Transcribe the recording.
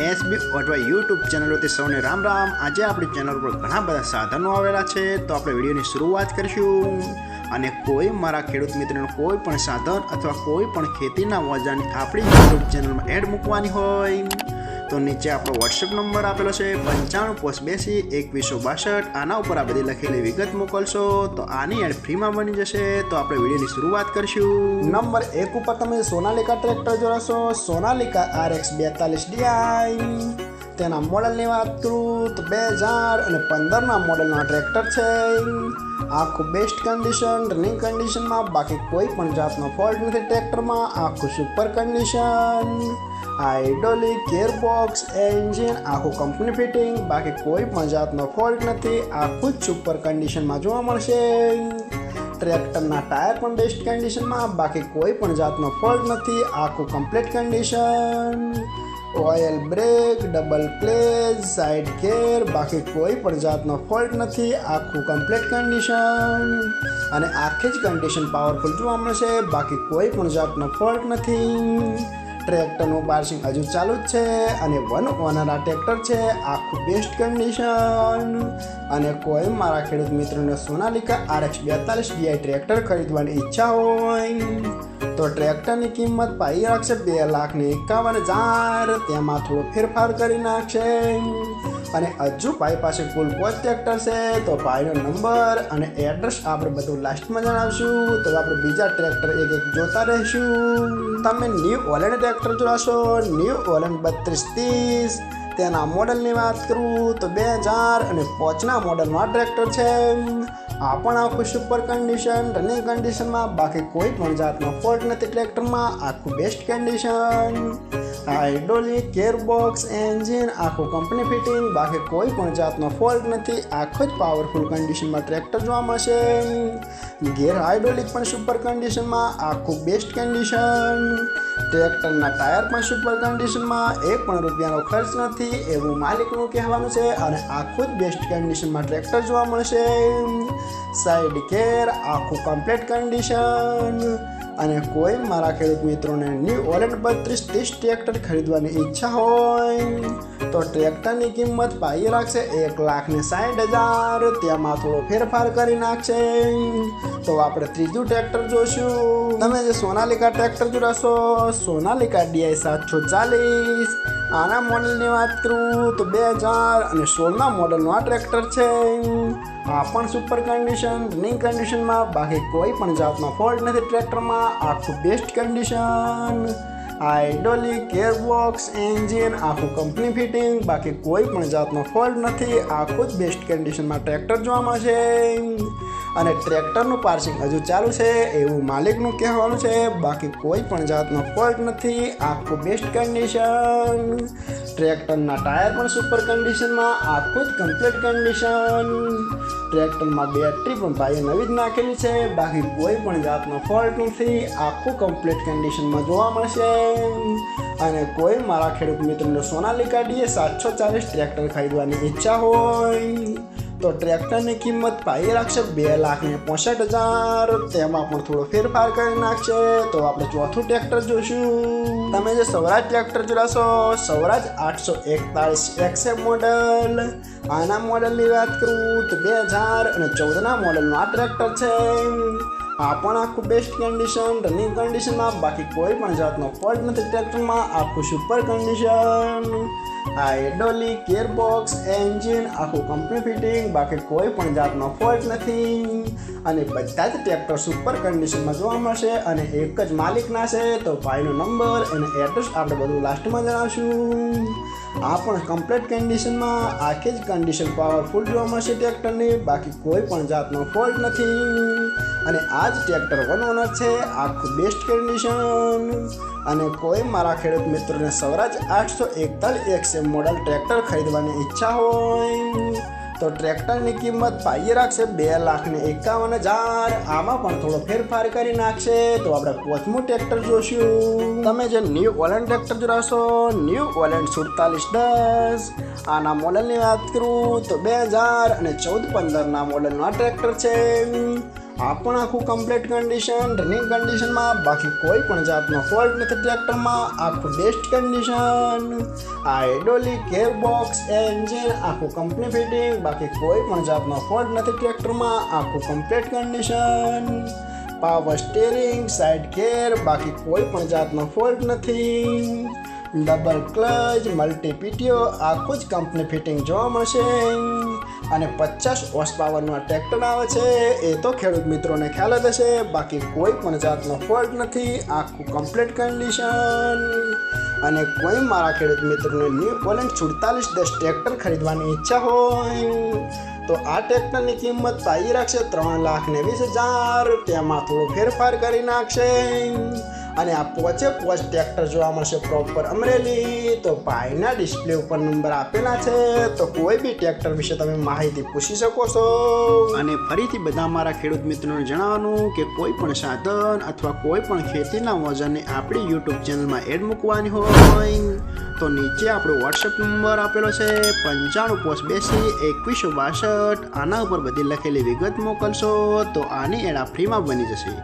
SB ઓટવા YouTube ચેનલોથી સૌને રામ રામ। આજે આપણી ચેનલ પર ઘણા બધા સાધનો આવેલા છે, તો આપણે વિડીયોની શરૂઆત કરીશું। અને કોઈ મારા ખેડૂત મિત્રોને કોઈ પણ સાધન અથવા કોઈ પણ ખેતીના ઓજારની આપણી યુટ્યુબ ચેનલમાં એડ મૂકવાની હોય તો નીચે આપણો વોટ્સએપ નંબર આપેલો છે 95822162। આના ઉપર આ બધી લખેલી વિગત મોકલશો તો આની એડ ફ્રીમાં બની જશે। તો આપણે વિડીયોની શરૂઆત કરીશું। નંબર 1 ઉપર તમે સોનાલિકા ટ્રેક્ટર જોશો, સોનાલિકા RX 42DI। તેના મોડલની વાત કરું તો 2015ના મોડલના ટ્રેક્ટર છે। આખું બેસ્ટ કન્ડિશન, રનિંગ કન્ડિશનમાં, બાકી કોઈ પણ જાતનો ફોલ્ટ નથી ટ્રેક્ટરમાં। આખું super condition, hydraulic, gearbox, engine આખું કંપની ફિટિંગ, બાકી કોઈ પણ જાતનો ફોલ્ટ નથી। આખું જ સુપર કન્ડિશનમાં જોવા મળશે। ટ્રેક્ટરના ટાયર પણ બેસ્ટ કન્ડિશનમાં, બાકી કોઈ પણ જાતનો ફોલ્ટ નથી। આખું complete condition, oil break, double clutch, side ગેર, બાકી કોઈ પણ જાતનો ફોલ્ટ નથી। આખું કમ્પ્લીટ કન્ડિશન અને આખી જ કન્ડિશન પાવરફુલ જોવા મળશે, બાકી કોઈ પણ જાતનો ફોલ્ટ નથી। ટ્રેક્ટરનું પાર્સિંગ હજુ ચાલુ જ છે અને 1 ઓનર આ ટ્રેક્ટર છે। આખું બેસ્ટ કન્ડિશન અને કોઈ મારા ખેડૂત મિત્રોને સોનાલિકા RX 42DI ટ્રેક્ટર ખરીદવાની ઈચ્છા હોય તો ટ્રેક્ટરની કિંમત પાઈ રાખશે 2,51,000। તેમાં થોડો ફેરફાર કરી નાખશે। અને હજુ ભાઈ પાસે કુલ 5 ટ્રેક્ટર છે, તો ભાઈનો નંબર અને એડ્રેસ આપણે બધું લાસ્ટમાં જણાવશું। તો આપણે બીજા ટ્રેક્ટર એક જોતા રહીશું। તમે ન્યૂ હોલેન્ડ ટ્રેક્ટર જોશો, ન્યૂ હોલેન્ડ 3230। તેના મોડલની વાત કરું તો 2005ના મોડલનું આ ટ્રેક્ટર છે। આ પણ આખું સુપર કન્ડિશન, રનિંગ કન્ડિશનમાં, બાકી કોઈ પણ જાતનો ફોલ્ટ નથી ટ્રેક્ટરમાં। આખું best condition, hydraulic, gearbox, engine આખું કંપની ફિટિંગ, બાકી કોઈ પણ જાતનો ફોલ્ટ નથી। આખું જ પાવરફુલ કન્ડિશનમાં ટ્રેક્ટર જોવા મળશે। ગિયર હાઇડ્રોલિક પણ સુપર કન્ડિશનમાં, આખું બેસ્ટ કન્ડિશન। ટ્રેક્ટરના ટાયર પણ સુપર કન્ડિશનમાં, 1 પણ રૂપિયાનો ખર્ચ નથી એવું માલિકનું કહેવાનું છે। અને આખું જ બેસ્ટ કન્ડિશનમાં ટ્રેક્ટર જોવા મળશે। સાઇડ ગેર આખું કમ્પ્લીટ કન્ડિશન અને કોઈ મારા ખેડૂત મિત્રોને ન્યૂ હોલેન્ડ 3230 ટ્રેક્ટર ખરીદવાની ઈચ્છા હોય તો ટ્રેક્ટરની કિંમત પાઈ રાખશે 1,60,000। તેમાં થોડો ફેરફાર કરી નાખશે। તો આપણે ત્રીજું ટ્રેક્ટર જોશું। તમે જે સોનાલિકા ટ્રેક્ટર જોશો, સોનાલિકા DI 740। આના મોડલની વાત કરું તો 2016ના મોડલનું આ ટ્રેક્ટર છે। આ પણ સુપર કન્ડિશન, રનિંગ કન્ડિશનમાં, બાકી કોઈ પણ જાતનો ફોલ્ટ નથી ટ્રેક્ટરમાં। આખું best condition, hydraulic, gearbox, engine આખું કંપની ફિટિંગ, બાકી કોઈ પણ જાતનો ફોલ્ટ નથી। આખું જ બેસ્ટ કન્ડિશનમાં ટ્રેક્ટર જોવા મળશે અને ટ્રેક્ટરનું પાર્સિંગ હજુ ચાલુ છે એવું માલિકનું કહેવાનું છે, બાકી કોઈ પણ જાતનો ફોલ્ટ નથી। આખું બેસ્ટ કન્ડિશન, ટ્રેક્ટરના ટાયર પણ સુપર કન્ડિશનમાં, આખું જ કમ્પ્લીટ કન્ડિશન। ટ્રેક્ટરમાં બેટરી પણ ભાઈએ નવી જ નાખેલી છે, બાકી કોઈ પણ જાતનો ફોલ્ટ નથી। આખું કમ્પ્લીટ કન્ડિશનમાં જોવા મળશે। અને કોઈ મારા ખેડૂત મિત્રોને સોનાલિકા DI 740 ટ્રેક્ટર ખરીદવાની ઈચ્છા હોય તો ટ્રેક્ટરની કિંમત પાઈ રાખશે 2,65,000। તેમાં પણ થોડો ફેરફાર કરી નાખશે। તો આપણે ચોથું ટ્રેક્ટર જોઈશું। તમે જે સ્વરાજ ટ્રેક્ટર જોશો, સ્વરાજ 841 XF મોડલ। આના મોડલની વાત કરું તો 2014ના મોડલનું આ ટ્રેક્ટર છે। આ પણ આખું બેસ્ટ કન્ડિશન, રનિંગ કન્ડિશનમાં, બાકી કોઈ પણ જાતનો ફોલ્ટ નથી ટ્રેક્ટરમાં। આખું super condition, hydraulic, gearbox, engine આખું કંપની ફિટિંગ, બાકી કોઈ પણ જાતનો ફોલ્ટ નથી। અને બધા જ ટ્રેક્ટર સુપર કન્ડિશનમાં જોવા મળશે અને એક જ માલિકના છે। તો ભાઈનો નંબર અને એડ્રેસ આપણે બધું લાસ્ટમાં જણાવશું। આ પણ કમ્પ્લીટ કન્ડિશનમાં, આખી જ કન્ડિશન પાવરફુલ જોવા મળશે ટ્રેક્ટરની, બાકી કોઈ પણ જાતનો ફોલ્ટ નથી। અને આ જ ટ્રેક્ટર 1 ઓનર છે। આખું બેસ્ટ કન્ડિશન અને કોઈ મારા ખેડૂત મિત્રોને સ્વરાજ 841 XF મોડલ ટ્રેક્ટર ખરીદવાની ઈચ્છા હોય તો ટ્રેક્ટરની કિંમત પાઈ રાખશે 2,51,000। આમાં પણ થોડો ફેરફાર કરી નાખશે। તો આપણે 5મું ટ્રેક્ટર જોશું। તમે જે ન્યૂ હોલેન્ડ ટ્રેક્ટર જોશો, ન્યૂ હોલેન્ડ 4710। આના મોડલની વાત કરું તો 2014-15ના મોડલનું આ ટ્રેક્ટર છે। આ પણ આખું કમ્પ્લીટ કન્ડિશન રનિંગ કન્ડિશનમાં, બાકી કોઈ પણ જાતનો ફોલ્ટ નથી ટ્રેક્ટરમાં. આખું બેસ્ટ કન્ડિશન. આ હાઇડ્રોલિક ગેરબોક્સ એન્જિન આખું કંપની ફિટિંગ, બાકી કોઈ પણ જાતનો ફોલ્ટ નથી ટ્રેક્ટરમાં. આખું complete condition. Power steering, side ગેર, બાકી કોઈ પણ જાતનો ફોલ્ટ નથી. ડબલ ક્લચ, મલ્ટી પીટીઓ આખું જ કંપની ફિટિંગ જોવા મળશે. અને 50 હોર્સ પાવરનું આ ટ્રેક્ટર આવે છે એ તો ખેડૂત મિત્રોને ખ્યાલ જ હશે. બાકી કોઈ પણ જાતનો ફોલ્ટ નથી. આખું કમ્પ્લીટ કન્ડિશન. અને કોઈ મારા ખેડૂત મિત્રોને ન્યૂ પોલેન્ડ 4710 ટ્રેક્ટર ખરીદવાની ઈચ્છા હોય તો આ ટ્રેક્ટરની કિંમત પાઈ રાખશે 3,20,000. તેમાં થોડો ફેરફાર કરી નાખશે. અને આ પોચે ટ્રેક્ટર જોવા મળશે પ્રોપર અમરેલી. તો ભાઈના ડિસ્પ્લે ઉપર નંબર આપેલા છે, તો કોઈ બી ટ્રેક્ટર વિશે તમે માહિતી પૂછી શકો છો. અને ફરીથી બધા મારા ખેડૂત મિત્રોને જણાવવાનું કે કોઈ પણ સાધન અથવા કોઈ પણ ખેતીના ઓજારને આપણી યુટ્યુબ ચેનલમાં એડ મૂકવાની હોય તો નીચે આપણો વોટ્સએપ નંબર આપેલો છે 9582 2162. આના ઉપર બધી લખેલી વિગત મોકલશો તો આની એડ ફ્રીમાં બની જશે.